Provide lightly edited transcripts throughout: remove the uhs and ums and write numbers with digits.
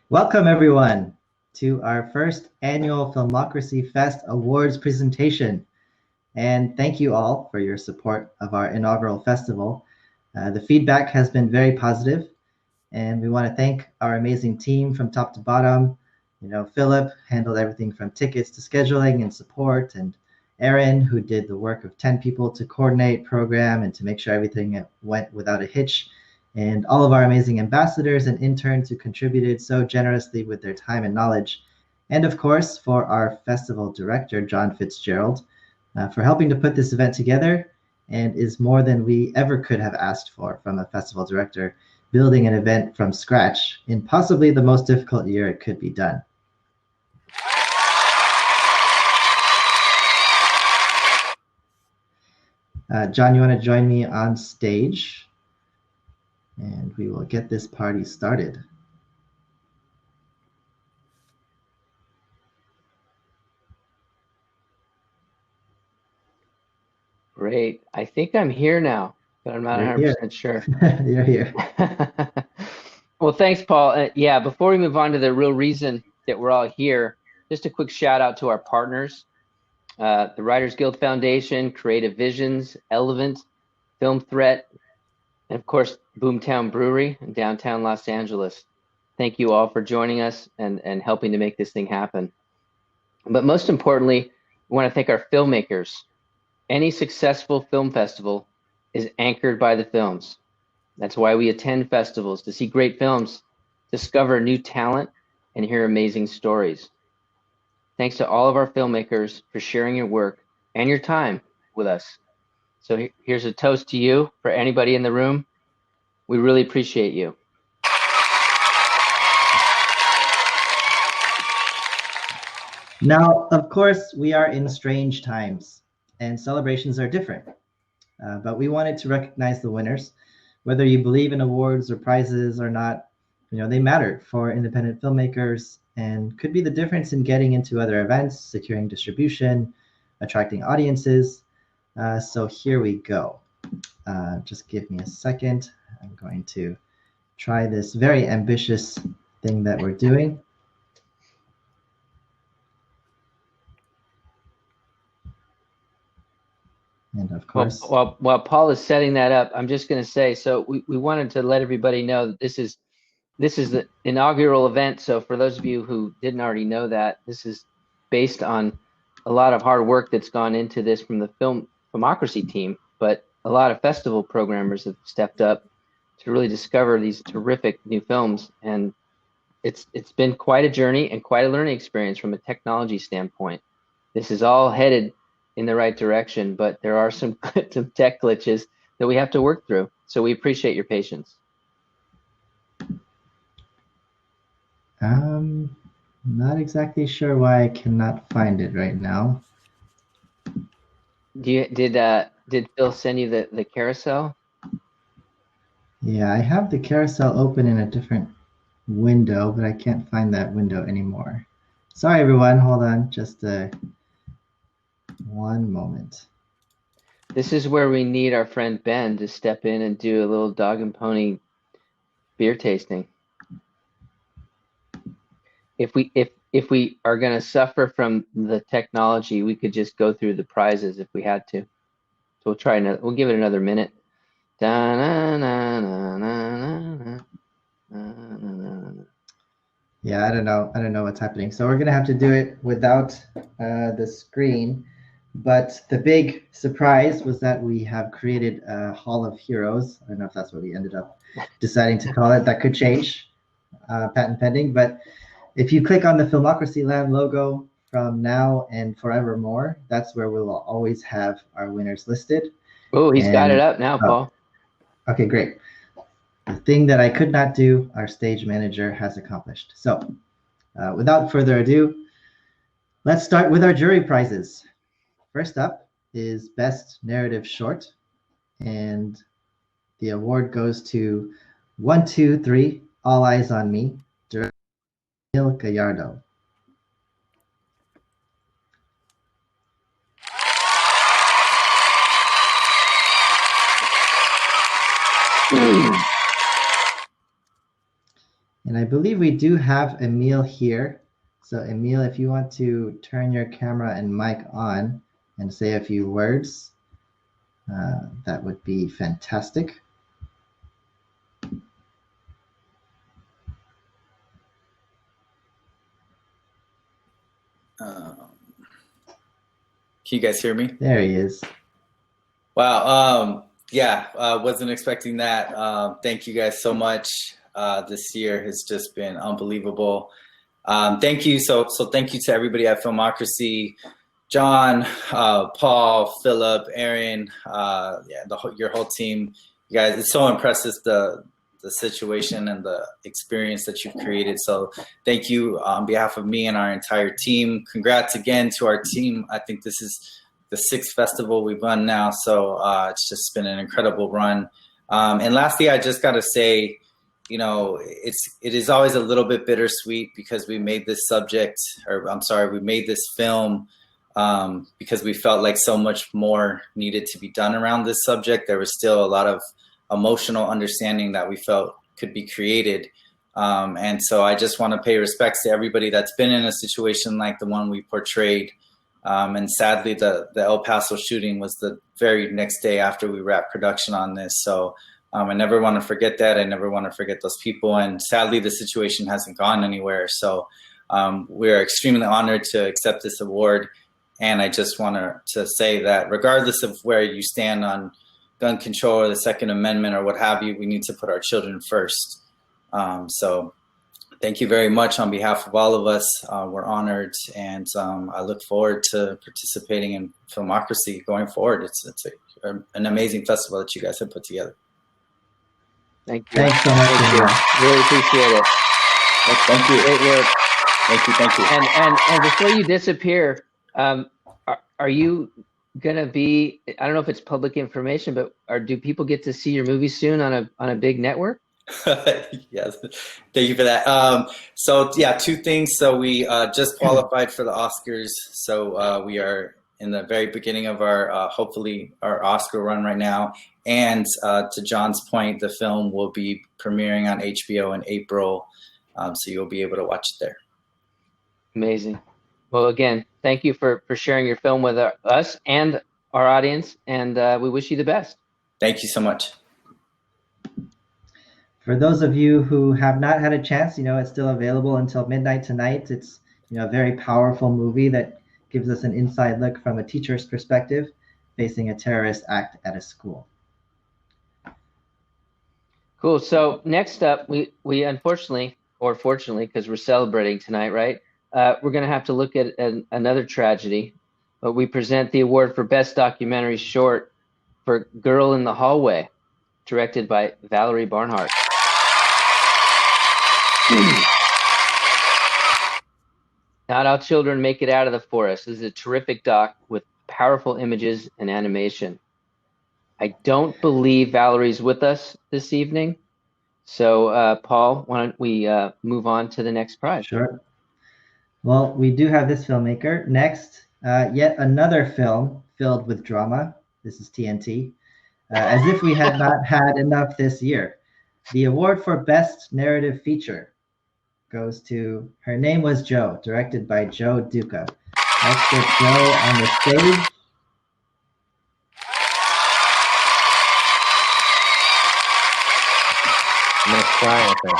Welcome, everyone, to our first annual Filmocracy Fest Awards presentation. And thank you all for your support of our inaugural festival. The feedback has been very positive, and we want to thank our amazing team from top to bottom. Philip handled everything from tickets to scheduling and support, and Aaron, who did the work of 10 people to coordinate, program, and to make sure everything went without a hitch, and all of our amazing ambassadors and interns who contributed so generously with their time and knowledge, and of course, for our festival director, John Fitzgerald, for helping to put this event together, and is more than we ever could have asked for from a festival director, building an event from scratch in possibly the most difficult year it could be done. John, you want to join me on stage? And we will get this party started. Great. I think I'm here now, but I'm not 100% sure. You're here. Well, thanks, Paul. Yeah, before we move on to the real reason that we're all here, just a quick shout out to our partners, the Writers Guild Foundation, Creative Visions, Elevant, Film Threat, and of course, Boomtown Brewery in downtown Los Angeles. Thank you all for joining us and helping to make this thing happen. But most importantly, we want to thank our filmmakers. Any successful film festival is anchored by the films. That's why we attend festivals, to see great films, discover new talent, and hear amazing stories. Thanks to all of our filmmakers for sharing your work and your time with us. So here's a toast to you for anybody in the room. We really appreciate you. Now, of course, we are in strange times and celebrations are different. But we wanted to recognize the winners. Whether you believe in awards or prizes or not, they matter for independent filmmakers and could be the difference in getting into other events, securing distribution, attracting audiences. So here we go. Just give me a second. I'm going to try this very ambitious thing that we're doing. And of course, while Paul is setting that up, I'm just going to say, so we wanted to let everybody know that this is the inaugural event. So for those of you who didn't already know that, this is based on a lot of hard work that's gone into this from the Filmocracy team, but a lot of festival programmers have stepped up to really discover these terrific new films. And it's been quite a journey and quite a learning experience from a technology standpoint. This is all headed in the right direction, but there are some tech glitches that we have to work through. So we appreciate your patience. Not exactly sure why I cannot find it right now. Did Phil send you the carousel? Yeah, I have the carousel open in a different window, but I can't find that window anymore. Sorry, everyone. Hold on, just one moment. This is where we need our friend Ben to step in and do a little dog and pony beer tasting. If we are going to suffer from the technology, we could just go through the prizes if we had to. So we'll give it another minute. Yeah, I don't know what's happening. So we're gonna have to do it without the screen. But the big surprise was that we have created a Hall of Heroes. I don't know if that's what we ended up deciding to call it. That could change, patent pending. But if you click on the Filmocracy Lab logo from now and forevermore, that's where we will always have our winners listed. Oh, he's got it up now, Paul. Okay, great. The thing that I could not do, our stage manager has accomplished. So without further ado, let's start with our jury prizes. First up is Best Narrative Short, and the award goes to 1, 2, 3, All Eyes on Me, director Neil Gallardo. And I believe we do have Emil here. So Emil, if you want to turn your camera and mic on and say a few words, that would be fantastic. Can you guys hear me? There he is. Wow. Yeah, wasn't expecting that. Thank you guys so much. This year has just been unbelievable. Thank you. So thank you to everybody at Filmocracy, John, Paul, Philip, Aaron, your whole team. You guys, it's so impressive the situation and the experience that you've created. So thank you on behalf of me and our entire team. Congrats again to our team. I think this is the 6th festival we've run now. So it's just been an incredible run. And lastly, I just got to say, you know, it is always a little bit bittersweet because we made this we made this film because we felt like so much more needed to be done around this subject. There was still a lot of emotional understanding that we felt could be created. And so I just want to pay respects to everybody that's been in a situation like the one we portrayed. And sadly, the El Paso shooting was the very next day after we wrapped production on this. So I never want to forget that. I never want to forget those people. And sadly, the situation hasn't gone anywhere. So we're extremely honored to accept this award. And I just want to say that regardless of where you stand on gun control or the Second Amendment or what have you, we need to put our children first. So thank you very much on behalf of all of us. We're honored, and I look forward to participating in Filmocracy going forward. It's an amazing festival that you guys have put together. Thank you. Thanks so much. Thank you. Really appreciate it. Thank you. Great work. Thank you. And before you disappear, are you gonna be? I don't know if it's public information, but do people get to see your movie soon on a big network? Yes, thank you for that. So yeah, 2 things. So we just qualified for the Oscars. So we are in the very beginning of our hopefully our Oscar run right now. And to John's point, the film will be premiering on HBO in April. So you'll be able to watch it there. Amazing. Well, again, thank you for sharing your film with us and our audience, and we wish you the best. Thank you so much. For those of you who have not had a chance, it's still available until midnight tonight. It's a very powerful movie that gives us an inside look from a teacher's perspective facing a terrorist act at a school. Cool. So next up, we unfortunately, or fortunately, because we're celebrating tonight, right? We're going to have to look at another tragedy. But we present the award for Best Documentary Short for Girl in the Hallway, directed by Valerie Barnhart. Not All Children Make It Out of the Forest. This is a terrific doc with powerful images and animation. I don't believe Valerie's with us this evening. So, Paul, why don't we move on to the next prize? Sure. Well, we do have this filmmaker. Next, yet another film filled with drama. This is TNT. As if we had not had enough this year. The award for Best Narrative Feature goes to Her Name Was Joe, directed by Joe Duca. Let's get Joe on the stage. I'm gonna cry, I think.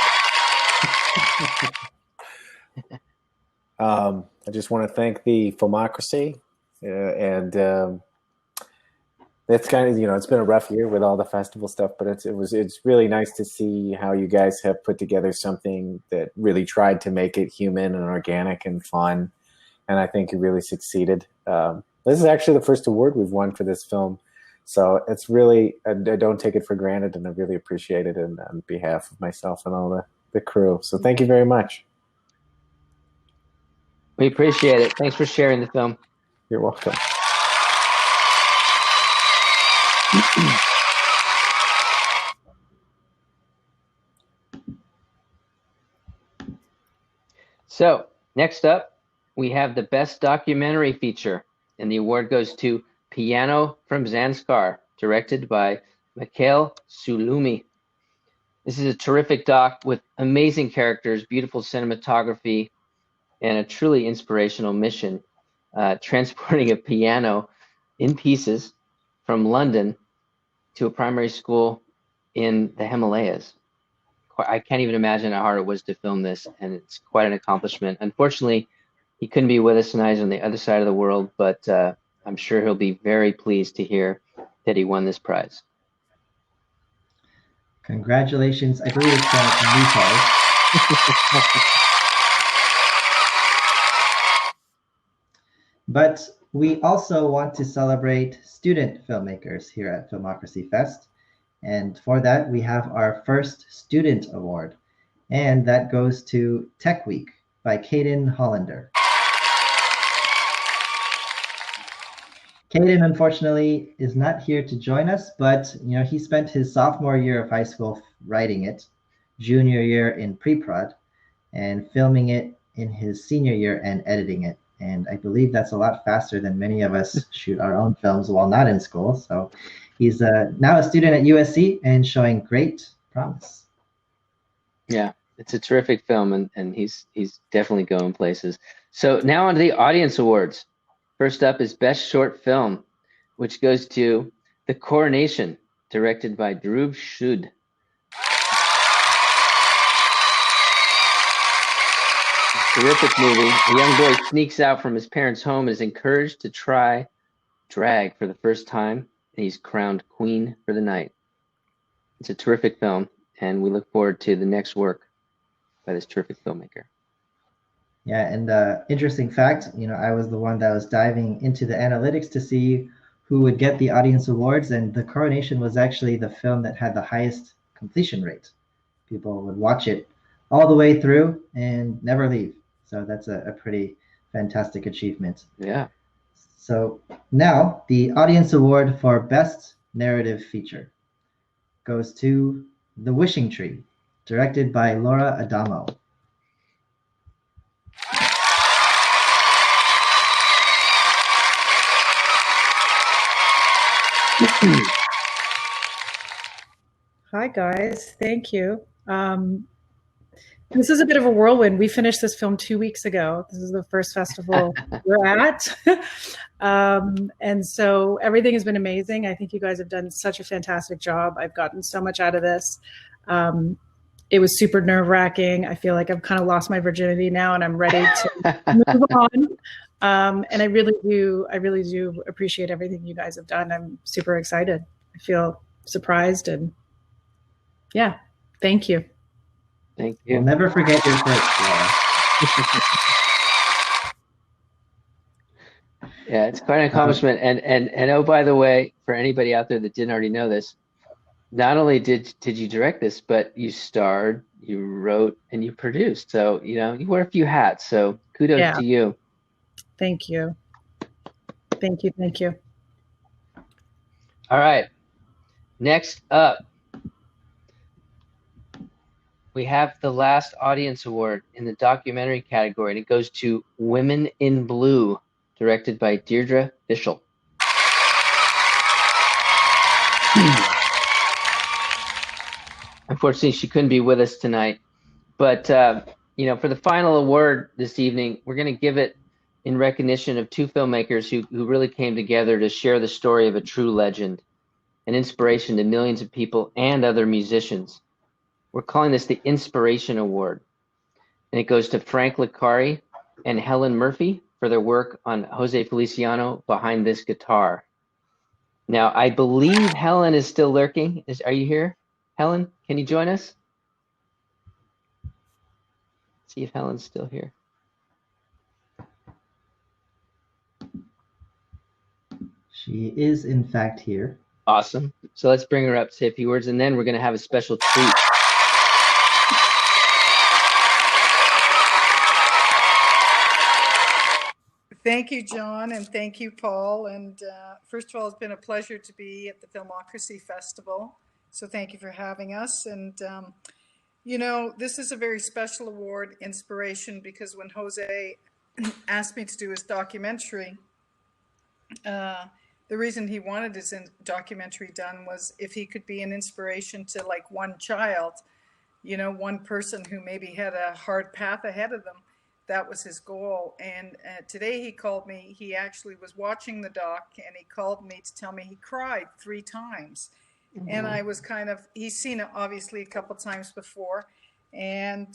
I just want to thank the Filmocracy, and it's kind of, it's been a rough year with all the festival stuff, but it's really nice to see how you guys have put together something that really tried to make it human and organic and fun, and I think you really succeeded. This is actually the first award we've won for this film, so it's really, I don't take it for granted, and I really appreciate it on behalf of myself and all the crew. So thank you very much. We appreciate it. Thanks for sharing the film. You're welcome. So next up, we have the Best Documentary Feature, and the award goes to Piano from Zanskar, directed by Mikhail Sulumi. This is a terrific doc with amazing characters, beautiful cinematography, and a truly inspirational mission, transporting a piano in pieces from London to a primary school in the Himalayas. I can't even imagine how hard it was to film this, and it's quite an accomplishment. Unfortunately, he couldn't be with us tonight. He's on the other side of the world, but I'm sure he'll be very pleased to hear that he won this prize. Congratulations. I believe it's Nico. But we also want to celebrate student filmmakers here at Filmocracy Fest. And for that, we have our first student award. And that goes to Tech Week by Caden Hollander. Caden, unfortunately, is not here to join us, but he spent his sophomore year of high school writing it, junior year in pre-prod, and filming it in his senior year and editing it. And I believe that's a lot faster than many of us shoot our own films while not in school. So he's now a student at USC and showing great promise. Yeah, it's a terrific film, and he's definitely going places. So now on to the audience awards. First up is Best Short Film, which goes to The Coronation, directed by Dhruv Shud. Terrific movie. A young boy sneaks out from his parents' home and is encouraged to try drag for the first time, and he's crowned queen for the night. It's a terrific film, and we look forward to the next work by this terrific filmmaker. Yeah, and interesting fact, I was the one that was diving into the analytics to see who would get the audience awards, and The Coronation was actually the film that had the highest completion rate. People would watch it all the way through and never leave. So that's a pretty fantastic achievement. Yeah. So now the audience award for Best Narrative Feature goes to The Wishing Tree, directed by Laura Adamo. Hi guys, thank you. This is a bit of a whirlwind. We finished this film 2 weeks ago. This is the first festival we're at. And so everything has been amazing. I think you guys have done such a fantastic job. I've gotten so much out of this. It was super nerve-wracking. I feel like I've kind of lost my virginity now and I'm ready to move on. And I really do appreciate everything you guys have done. I'm super excited. I feel surprised and yeah, thank you. Thank you. We'll never forget your first, Laura. Yeah, it's quite an accomplishment. And oh, by the way, for anybody out there that didn't already know this, not only did you direct this, but you starred, you wrote, and you produced. So, you wear a few hats. So kudos to you. Thank you. Thank you. Thank you. All right. Next up, we have the last audience award in the documentary category, and it goes to Women in Blue, directed by Deirdre Fishel. Unfortunately, she couldn't be with us tonight, but for the final award this evening, we're going to give it in recognition of two filmmakers who really came together to share the story of a true legend, an inspiration to millions of people and other musicians. We're calling this the Inspiration Award, and it goes to Frank Licari and Helen Murphy for their work on Jose Feliciano, Behind This Guitar. Now, I believe Helen is still lurking. Are you here? Helen, can you join us? See if Helen's still here. She is, in fact, here. Awesome. So let's bring her up, say a few words, and then we're going to have a special treat. Thank you, John, and thank you, Paul. And first of all, it's been a pleasure to be at the Filmocracy Festival. So thank you for having us. And, this is a very special award, Inspiration, because when Jose asked me to do his documentary, the reason he wanted his documentary done was if he could be an inspiration to like one child, one person who maybe had a hard path ahead of them. That was his goal. And today he called me. He actually was watching the doc, and he called me to tell me he cried 3 times. Mm-hmm. And I was he's seen it obviously a couple times before. And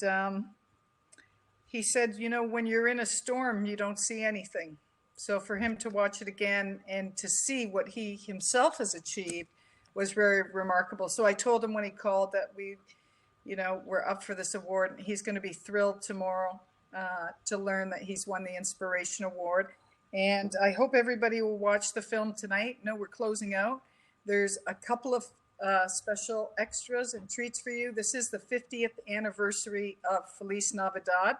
he said, when you're in a storm, you don't see anything. So for him to watch it again and to see what he himself has achieved was very remarkable. So I told him when he called that we're up for this award. He's going to be thrilled tomorrow to learn that he's won the Inspiration Award. And I hope everybody will watch the film tonight. No, we're closing out. There's a couple of special extras and treats for you. This is the 50th anniversary of Feliz Navidad.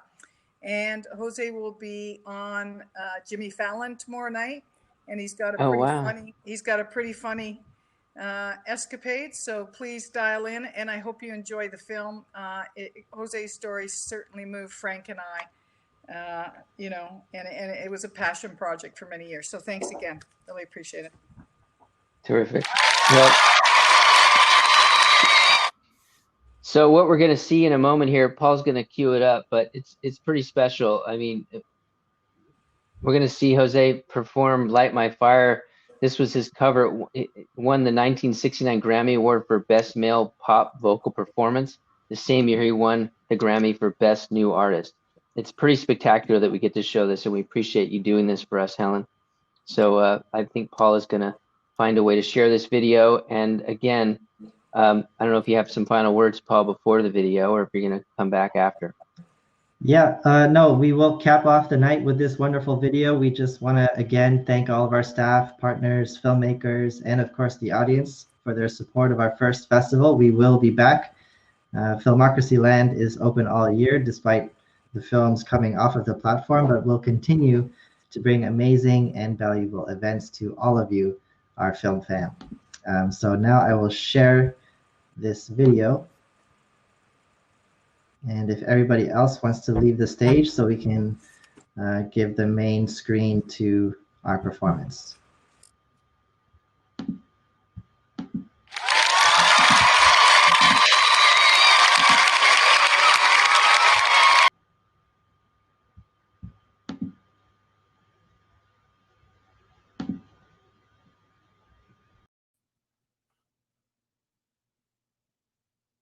And Jose will be on Jimmy Fallon tomorrow night. And he's got a pretty funny escapade, so please dial in, and I hope you enjoy the film. Jose's story certainly moved Frank and I, and it was a passion project for many years. So thanks again, really appreciate it. Terrific. Well, so what we're going to see in a moment here, Paul's going to cue it up, but it's pretty special. I mean, we're going to see Jose perform "Light My Fire." This was his cover. It won the 1969 Grammy Award for Best Male Pop Vocal Performance. The same year he won the Grammy for Best New Artist. It's pretty spectacular that we get to show this, and we appreciate you doing this for us, Helen. So I think Paul is going to find a way to share this video. And again, I don't know if you have some final words, Paul, before the video, or if you're going to come back after. Yeah, no, we will cap off the night with this wonderful video. We just want to, again, thank all of our staff, partners, filmmakers, and of course the audience for their support of our first festival. We will be back. Filmocracy Land is open all year, despite the films coming off of the platform, but we'll continue to bring amazing and valuable events to all of you, our film fam. So now I will share this video. And if everybody else wants to leave the stage so we can give the main screen to our performance.